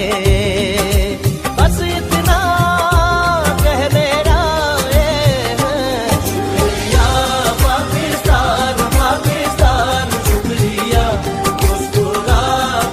کے بس اتنا کہنے آئے ہیں شکریہ پاکستان پاکستان شکریہ مسکرا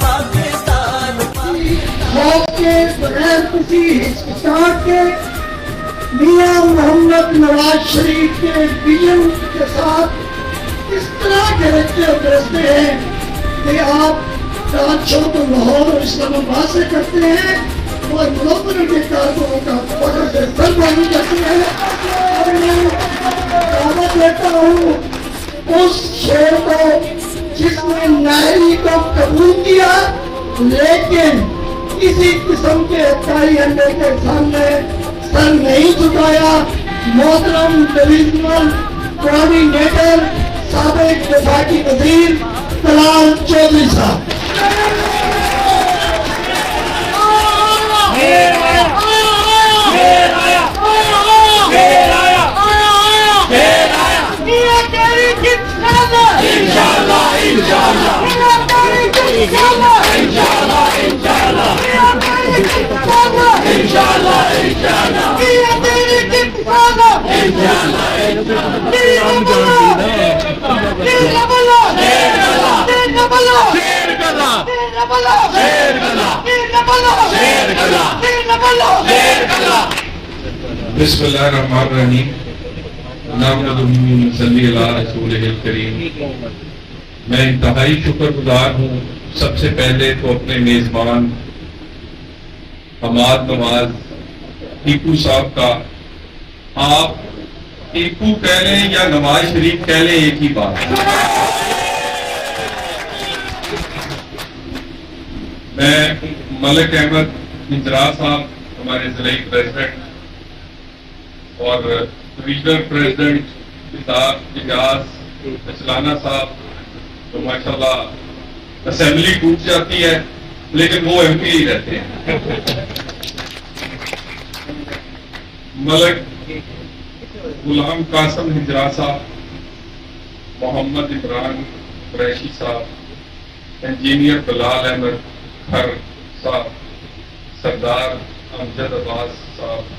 پاکستان خوف کے بغیر کسی ہچکچاہٹ کے میاں محمد نواز شریف کے ویژن کے ساتھ اس طرح کے رچے اترتے ہیں کہ آپ رات شو تو لاہور اور اسلام آباد سے کرتے ہیں اور ملوث کے کارکنوں کا فخر سے سربراہی کرتے ہیں اور میں دعوت دیتا ہوں اس شعر کو جس نے نائری کو قبول کیا لیکن کسی قسم کے کائی انڈے کے سامنے سر نہیں جھکایا، محترم ڈویژنل کوآرڈینیٹر سابق دفاعی وزیر طلال چودھری صاحب. بسم اللہ الرحمن الرحیم نحمدہ ونصلی علی رسولہ الکریم. میں انتہائی شکر گزار ہوں سب سے پہلے تو اپنے میزبان حماد نواز ٹیپو صاحب کا. آپ ٹیپو کہہ لیں یا نواز شریف کہہ لیں ایک ہی بات. میں ملک احمد ہجرا صاحب ہمارے ضلعی پریزیڈنٹ اور ڈویژنل پریزیڈنٹ اجاز اچلانہ صاحب تو ماشاءاللہ اسمبلی ٹوٹ جاتی ہے لیکن وہ ایم پی ہی رہتے ہیں. ملک غلام قاسم ہجرا صاحب، محمد عمران قریشی صاحب، انجینئر بلال احمد کھر صاحب، سردار امجد عباس صاحب،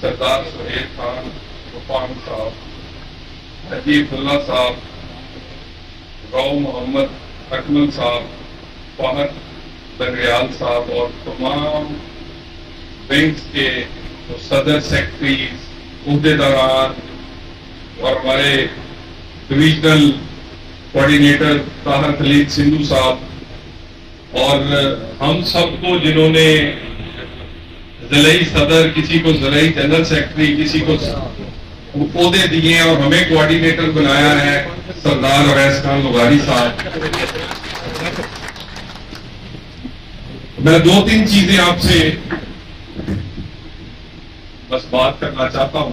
سردار سہیل خان غفان صاحب، حجی عبداللہ صاحب، رو محمد اکمل صاحب، فہد بنریال صاحب اور تمام بینکس کے صدر سیکرٹریز، عہدیداران اور ہمارے ڈویژنل کوآرڈینیٹر طاہر خلیل سندھو صاحب اور ہم سب کو جنہوں نے ضلعی صدر، کسی کو ضلعی جنرل سیکرٹری، کسی کو عہدے دیے اور ہمیں کوآرڈینیٹر بنایا ہے، سردار اویس خان لغاری صاحب. میں دو تین چیزیں آپ سے بس بات کرنا چاہتا ہوں.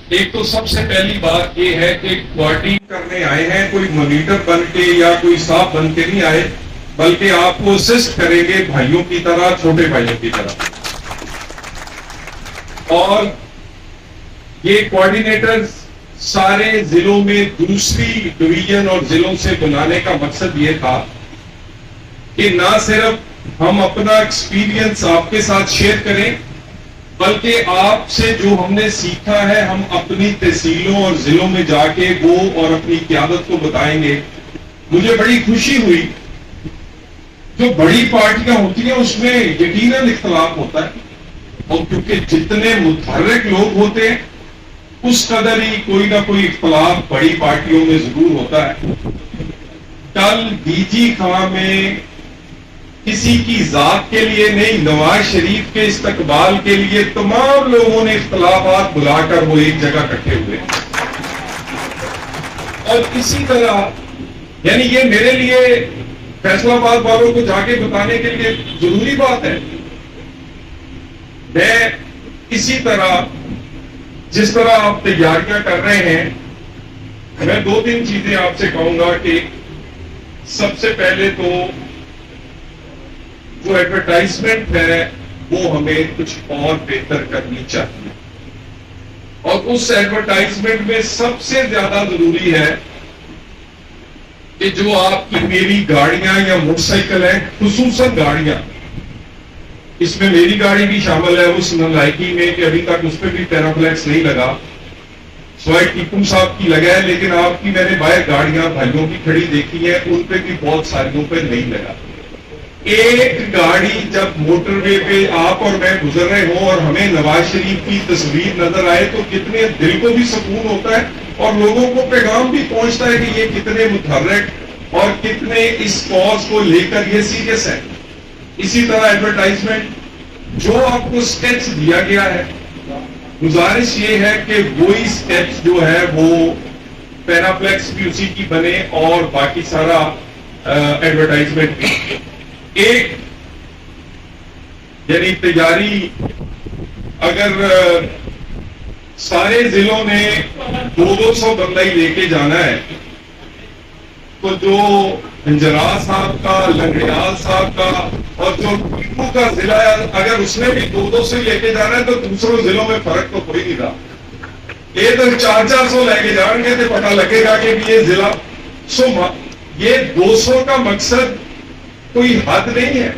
ایک تو سب سے پہلی بات یہ ہے کہ کوآرڈینیٹ کرنے آئے ہیں، کوئی مانیٹر بن کے یا کوئی صاحب بن کے نہیں آئے، بلکہ آپ کو اسسٹ کریں گے بھائیوں کی طرح، چھوٹے بھائیوں کی طرح. اور یہ کوآرڈینیٹرز سارے ضلعوں میں دوسری ڈویژن اور ضلعوں سے بلانے کا مقصد یہ تھا کہ نہ صرف ہم اپنا ایکسپیرینس آپ کے ساتھ شیئر کریں بلکہ آپ سے جو ہم نے سیکھا ہے ہم اپنی تحصیلوں اور ضلعوں میں جا کے وہ اور اپنی قیادت کو بتائیں گے. مجھے بڑی خوشی ہوئی، جو بڑی پارٹیاں ہوتی ہیں اس میں یقیناً اختلاف ہوتا ہے اور کیونکہ جتنے متحرک لوگ ہوتے ہیں اس قدر ہی کوئی نہ کوئی اختلاف بڑی پارٹیوں میں ضرور ہوتا ہے. کل ڈی جی خاں میں کسی کی ذات کے لیے نہیں، نواز شریف کے استقبال کے لیے تمام لوگوں نے اختلافات بلا کر وہ ایک جگہ اکٹھے ہوئے. اور اسی طرح یعنی یہ میرے لیے فیصلہ آباد والوں کو جا کے بتانے کے لیے ضروری بات ہے. میں اسی طرح جس طرح آپ تیاریاں کر رہے ہیں، میں دو تین چیزیں آپ سے کہوں گا کہ سب سے پہلے تو جو ایڈورٹائزمنٹ ہے وہ ہمیں کچھ اور بہتر کرنی چاہیے. اور اس ایڈورٹائزمنٹ میں سب سے زیادہ ضروری ہے کہ جو آپ کی میری گاڑیاں یا موٹر سائیکل ہیں، خصوصاً گاڑیاں، اس میں میری گاڑی بھی شامل ہے اس نالائکی میں کہ ابھی تک اس پہ بھی پیرافلیکس نہیں لگا، سوائے ٹیپو صاحب کی لگا ہے، لیکن آپ کی میں نے باہر گاڑیاں بھائیوں کی کھڑی دیکھی ہے، ان پہ بھی بہت ساریوں پہ نہیں لگا۔ ایک گاڑی جب موٹر وے پہ آپ اور میں گزر رہے ہوں اور ہمیں نواز شریف کی تصویر نظر آئے تو کتنے دل کو بھی سکون ہوتا ہے اور لوگوں کو پیغام بھی پہنچتا ہے کہ یہ کتنے متحرک اور کتنے اس کاز کو لے کر یہ سیریس ہے۔ اسی طرح ایڈورٹائزمنٹ جو آپ کو اسکیچ دیا گیا ہے، گزارش یہ ہے کہ وہی اسکیچ جو ہے وہ پیرافلیکس بھی اسی کی بنے اور باقی سارا ایڈورٹائزمنٹ بھی۔ ایک یعنی تجاری اگر سارے ضلعوں میں 200 بندہ ہی لے کے جانا ہے تو جو ہنجراز صاحب کا، لنگڑیال صاحب کا اور جو ٹیپو کا ضلع ہے اگر اس نے بھی 200 لے کے جانا ہے تو دوسروں ضلعوں میں فرق تو کوئی نہیں رہا۔ یہ تو 400 لے کے جائیں گے تو پتہ لگے گا کہ یہ ضلع یہ 200 کا مقصد کوئی حد نہیں ہے۔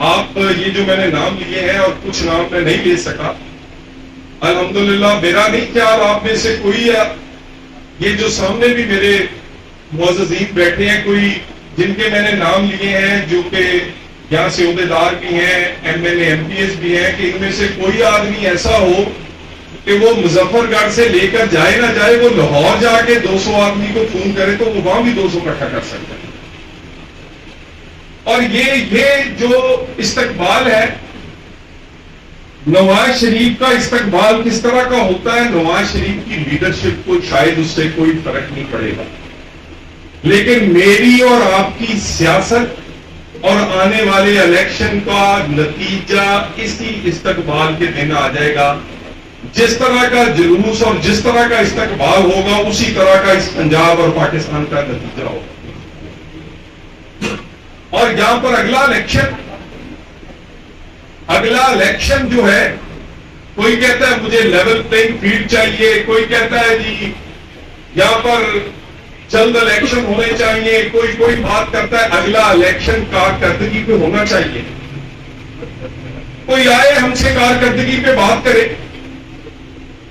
آپ یہ جو میں نے نام لیے ہیں اور کچھ نام میں نہیں لے سکا، الحمدللہ میرا نہیں خیال آپ میں سے کوئی ہے، یہ جو سامنے بھی میرے معززین بیٹھے ہیں کوئی جن کے میں نے نام لیے ہیں جو کہ یہاں سے عہدیدار بھی ہیں، M L A M P S بھی ہیں، کہ ان میں سے کوئی آدمی ایسا ہو کہ وہ مظفر گڑھ سے لے کر جائے نہ جائے، وہ لاہور جا کے 200 آدمی کو فون کرے تو وہ وہاں بھی 200 اکٹھا کر سکتا ہے۔ اور یہ جو استقبال ہے نواز شریف کا، استقبال کس طرح کا ہوتا ہے، نواز شریف کی لیڈرشپ کو شاید اس سے کوئی فرق نہیں پڑے گا، لیکن میری اور آپ کی سیاست اور آنے والے الیکشن کا نتیجہ اسی استقبال کے دن آ جائے گا۔ جس طرح کا جلوس اور جس طرح کا استقبال ہوگا اسی طرح کا اس پنجاب اور پاکستان کا نتیجہ ہوگا۔ اور یہاں پر اگلا الیکشن جو ہے، کوئی کہتا ہے مجھے لیول پلینگ فیلڈ چاہیے، کوئی کہتا ہے جی یہاں پر جلد الیکشن ہونے چاہیے، کوئی بات کرتا ہے اگلا الیکشن کارکردگی پہ ہونا چاہیے۔ کوئی آئے ہم سے کارکردگی پہ بات کرے،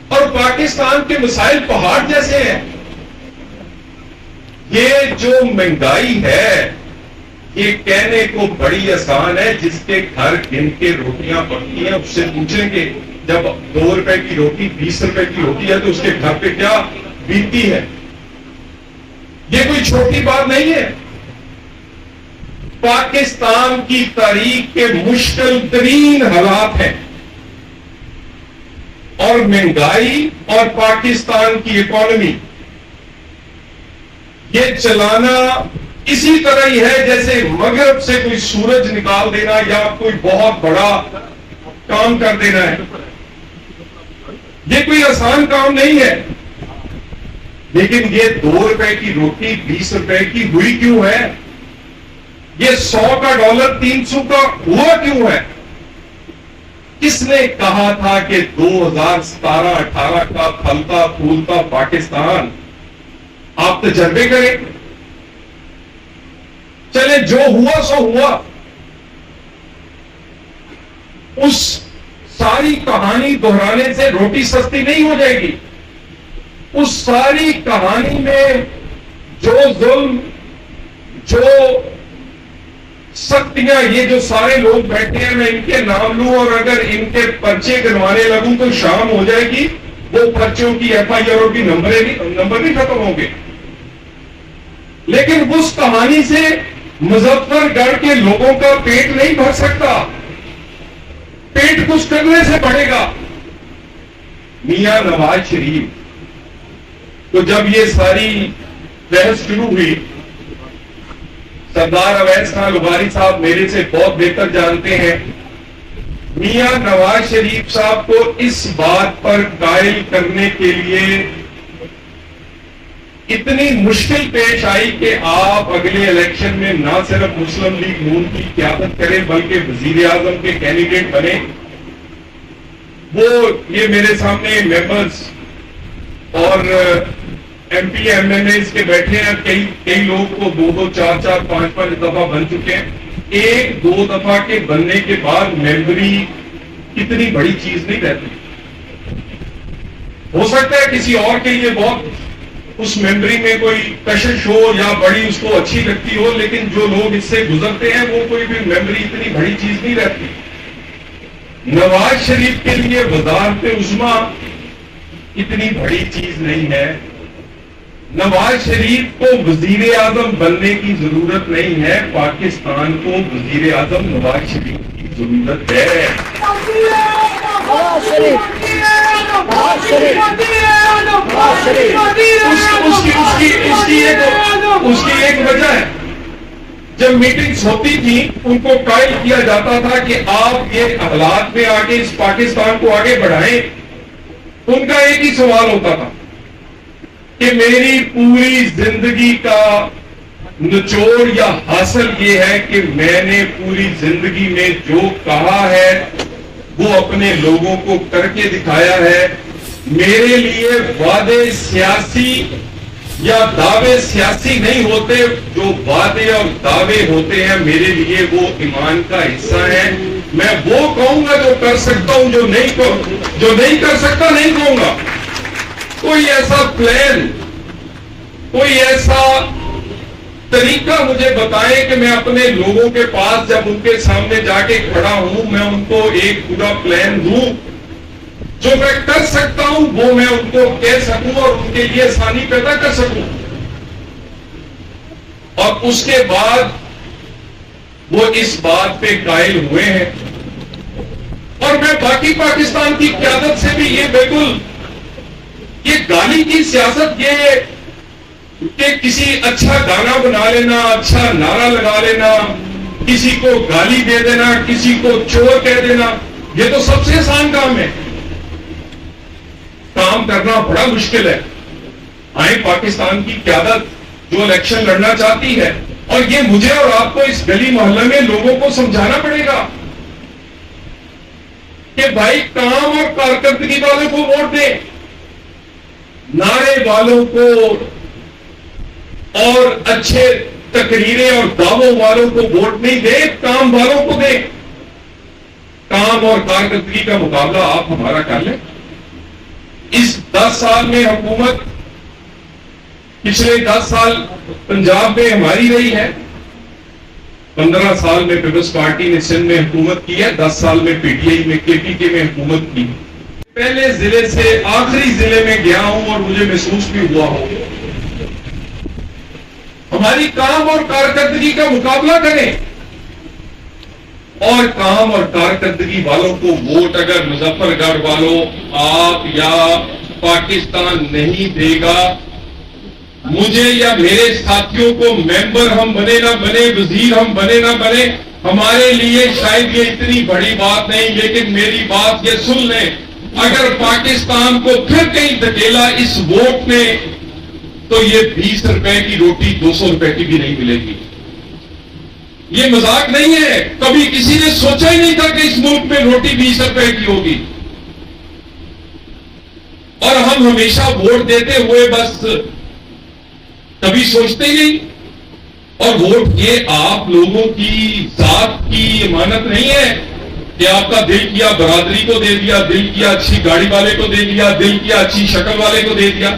اور پاکستان کے مسائل پہاڑ جیسے ہیں۔ یہ جو مہنگائی ہے یہ کہنے کو بڑی آسان ہے، جس کے گھر گن کے روٹیاں پکتی ہیں اس سے پوچھیں کہ جب 2 روپے کی روٹی 20 روپے کی ہوتی ہے تو اس کے گھر پہ کیا بیتتی ہے۔ یہ کوئی چھوٹی بات نہیں ہے۔ پاکستان کی تاریخ کے مشکل ترین حالات ہیں، اور مہنگائی اور پاکستان کی اکانومی یہ چلانا اسی طرح ہی ہے جیسے مغرب سے کوئی سورج نکال دینا یا کوئی بہت بڑا کام کر دینا ہے۔ یہ کوئی آسان کام نہیں ہے، لیکن یہ 2 روپے کی روٹی 20 روپے کی ہوئی کیوں ہے؟ یہ 100 کا ڈالر 300 کا ہوا کیوں ہے؟ کس نے کہا تھا کہ 2017-18 کا پھلتا پھولتا پاکستان؟ آپ تجربے کریں، چلے جو ہوا سو ہوا۔ اس ساری کہانی دہرانے سے روٹی سستی نہیں ہو جائے گی۔ اس ساری کہانی میں جو ظلم، جو سختیاں، یہ جو سارے لوگ بیٹھے ہیں میں ان کے نام لوں اور اگر ان کے پرچے گنوانے لگوں تو شام ہو جائے گی، وہ پرچوں کی ایف آئی آروں کی نمبر نہیں ختم ہوں گے۔ لیکن اس کہانی سے مظفر گڑھ کے لوگوں کا پیٹ نہیں بھر سکتا، پیٹ کچھ کرنے سے بڑھے گا۔ میاں نواز شریف تو جب یہ ساری بحث شروع ہوئی، سردار اویس خان لغاری صاحب میرے سے بہت بہتر جانتے ہیں، میاں نواز شریف صاحب کو اس بات پر قائل کرنے کے لیے اتنی مشکل پیش آئی کہ آپ اگلے الیکشن میں نہ صرف مسلم لیگ نون کی قیادت کریں بلکہ وزیر اعظم کے کینڈیڈیٹ بنے۔ وہ یہ میرے سامنے ممبرز اور M P M L A کے بیٹھے ہیں، کئی لوگ تو 2-2, 4-4, 5-5 دفعہ بن چکے ہیں۔ ایک دو دفعہ کے بننے کے بعد میموری اتنی بڑی چیز نہیں رہتی. ہو سکتا ہے کسی اور کے لیے بہت اس میموری میں کوئی کشش ہو یا بڑی اس کو اچھی لگتی ہو, لیکن جو لوگ اس سے گزرتے ہیں وہ کوئی بھی میموری اتنی بڑی چیز نہیں رہتی. نواز شریف کے لیے وزارت عظمیٰ اتنی بڑی چیز نہیں ہے. نواز شریف کو وزیر اعظم بننے کی ضرورت نہیں ہے, پاکستان کو وزیر اعظم نواز شریف کی ضرورت ہے. اس کی ایک وجہ ہے, جب میٹنگز ہوتی تھی ان کو قائل کیا جاتا تھا کہ آپ یہ حالات میں آگے اس پاکستان کو آگے بڑھائیں, ان کا ایک ہی سوال ہوتا تھا کہ میری پوری زندگی کا نچوڑ یا حاصل یہ ہے کہ میں نے پوری زندگی میں جو کہا ہے وہ اپنے لوگوں کو کر کے دکھایا ہے. میرے لیے وعدے سیاسی یا دعوے سیاسی نہیں ہوتے, جو وعدے اور دعوے ہوتے ہیں میرے لیے وہ ایمان کا حصہ ہے. میں وہ کہوں گا جو کر سکتا ہوں, جو نہیں کر سکتا نہیں کہوں گا. کوئی ایسا پلان, کوئی ایسا طریقہ مجھے بتائیں کہ میں اپنے لوگوں کے پاس جب ان کے سامنے جا کے کھڑا ہوں میں ان کو ایک پورا پلان دوں, جو میں کر سکتا ہوں وہ میں ان کو کہہ سکوں اور ان کے لیے آسانی پیدا کر سکوں. اور اس کے بعد وہ اس بات پہ قائل ہوئے ہیں. اور میں باقی پاکستان کی قیادت سے بھی یہ بالکل یہ گالی کی سیاست, یہ کہ کسی اچھا گانا بنا لینا, اچھا نعرہ لگا لینا, کسی کو گالی دے دینا, کسی کو چور کہہ دینا, یہ تو سب سے آسان کام ہے. کام کرنا بڑا مشکل ہے. آئیں پاکستان کی قیادت جو الیکشن لڑنا چاہتی ہے, اور یہ مجھے اور آپ کو اس گلی محلے میں لوگوں کو سمجھانا پڑے گا کہ بھائی کام اور کارکردگی والوں کو ووٹ دیں, نعرے والوں کو اور اچھے تقریریں اور دعووں والوں کو ووٹ نہیں دیں, کام والوں کو دیں. کام اور کارکردگی کا مقابلہ آپ ہمارا کر لیں. اس 10 سال میں حکومت, پچھلے 10 سال پنجاب میں ہماری رہی ہے, 15 سال میں پیپلز پارٹی نے سندھ میں حکومت کی ہے, 10 سال میں پی ٹی آئی میں KPK میں حکومت کی. پہلے ضلع سے آخری ضلع میں گیا ہوں اور مجھے محسوس بھی ہوا ہو. ہماری کام اور کارکردگی کا مقابلہ کریں, اور کام اور کارکردگی والوں کو ووٹ اگر مظفر گڑھ والوں آپ یا پاکستان نہیں دے گا, مجھے یا میرے ساتھیوں کو ممبر ہم بنے نہ بنے, وزیر ہم بنے نہ بنے, ہمارے لیے شاید یہ اتنی بڑی بات نہیں, لیکن میری بات یہ سن لیں, اگر پاکستان کو پھر کہیں دھکیلا اس ووٹ نے تو یہ 20 روپے کی روٹی 200 روپے کی بھی نہیں ملے گی. یہ مذاق نہیں ہے. کبھی کسی نے سوچا ہی نہیں تھا کہ اس ملک میں روٹی 20 روپے کی ہوگی, اور ہم ہمیشہ ووٹ دیتے ہوئے بس کبھی سوچتے ہی نہیں. اور ووٹ یہ آپ لوگوں کی ذات کی امانت نہیں ہے کہ آپ کا دل کیا برادری کو دے دیا, دل کیا اچھی گاڑی والے کو دے دیا, دل کیا اچھی شکل والے کو دے دیا.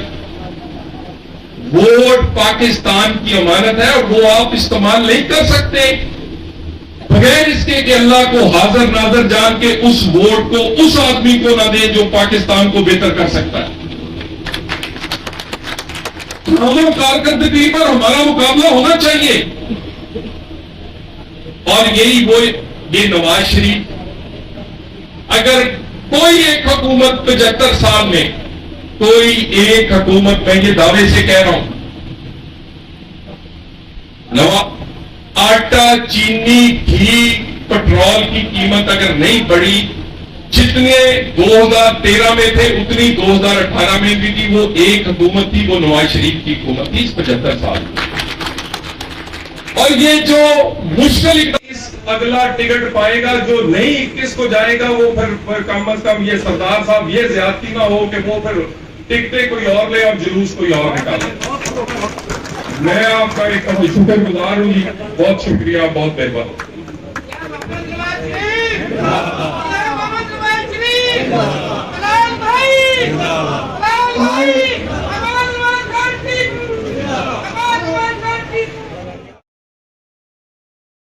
ووٹ پاکستان کی امانت ہے, اور وہ آپ استعمال نہیں کر سکتے بغیر اس کے کہ اللہ کو حاضر ناظر جان کے اس ووٹ کو اس آدمی کو نہ دے جو پاکستان کو بہتر کر سکتا ہے. کاموں کارکردگی پر ہمارا مقابلہ ہونا چاہیے, اور یہی وہ یہ نواز شریف, اگر کوئی ایک حکومت 75 سال میں کوئی ایک حکومت, میں یہ دعوے سے کہہ رہا ہوں, آٹا, چینی, گھی, پٹرول کی قیمت اگر نہیں بڑھی, جتنے 2013 میں تھے اتنی 2018 میں بھی تھی, وہ ایک حکومت تھی, وہ نواز شریف کی حکومت تھی اس 75 سال. اور یہ جو مشکل اگلا ٹکٹ پائے گا, جو نہیں 21 کو جائے گا, وہ پھر کم از کم یہ سردار صاحب یہ زیادتی نہ ہو کہ وہ پھر ٹکٹیں کوئی اور لے اور جلوس کوئی اور نکالے. میں آپ کا ایک شکر گزار ہوں. بہت شکریہ, بہت مہربانی.